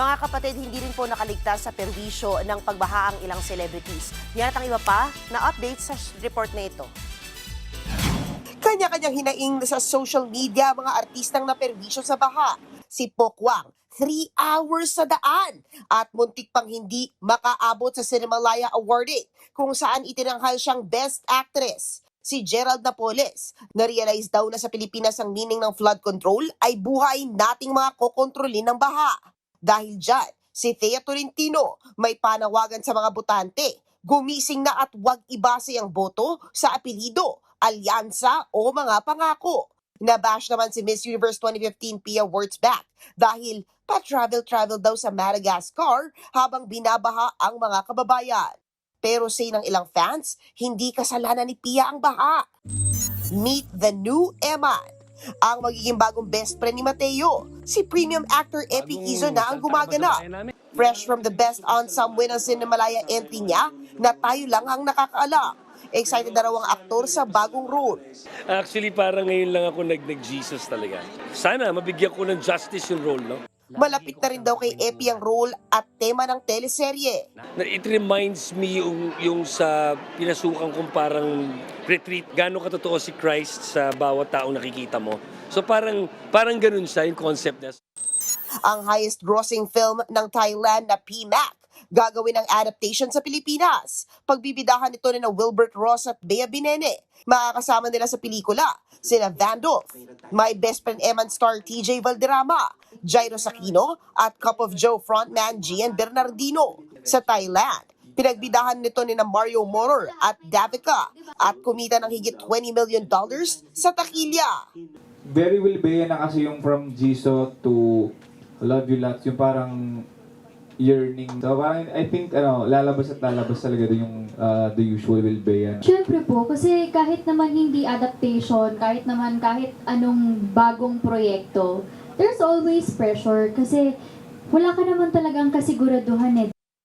Mga kapatid, hindi rin po nakaligtas sa perwisyo ng pagbaha ang ilang celebrities. Yan at ang iba pa na update sa report na ito. Kanya-kanyang hinaing sa social media mga artistang naperwisyo sa baha. Si Pokwang, 3 hours sa daan at muntik pang hindi makaabot sa Cinemalaya Awarding kung saan itinanghal siyang Best Actress. Si Gerald Napoles, na-realize daw na sa Pilipinas ang meaning ng flood control ay buhay nating mga kokontrolin ng baha. Dahil dyan, si Thea Tolentino may panawagan sa mga botante, gumising na at huwag ibase ang boto sa apelido, alyansa o mga pangako. Nabash naman si Miss Universe 2015 Pia Wurtzbach dahil pa-travel-travel daw sa Madagascar habang binabaha ang mga kababayan. Pero say ng ilang fans, hindi kasalanan ni Pia ang baha. Meet the new Eman. Ang magiging bagong best friend ni Mateo, si premium actor Epi Kizo na ang gumaganap. Fresh from the Best Ensemble ng Cinemalaya entry niya na tayo lang ang nakakaalam. Excited na raw ang aktor sa bagong role. Actually, parang ngayon lang ako nag-Jesus talaga. Sana mabigyan ko ng justice yung role, no? Malapit na rin daw kay Epi ang role at tema ng teleserye. It reminds me yung sa pinasukan kong parang retreat. Gano'ng katotoo si Christ sa bawat taong nakikita mo. So parang ganun siya yung concept niya. Ang highest grossing film ng Thailand na PMAC, gagawin ang adaptation sa Pilipinas. Pagbibidahan nito ni na Wilbert Ross at Bea Binene. Makakasama nila sa pelikula sina Vandolph, My Best Friend Eman star TJ Valderrama, Jairo Sakino at Cup of Joe frontman Gian Bernardino. Sa Thailand, pinagbidahan nito ni na Mario Morer at Davica at kumita ng higit $20 million sa takilya. Very Will Bea na kasi yung from Jisoo to Love You Lots, yung parang yearning. So parang I think lalabas at lalabas talaga din yung The Usual Will Bea. Siyempre po, kasi kahit naman hindi adaptation, kahit anong bagong proyekto, there's always pressure kasi wala ka naman talagang kasiguraduhan eh.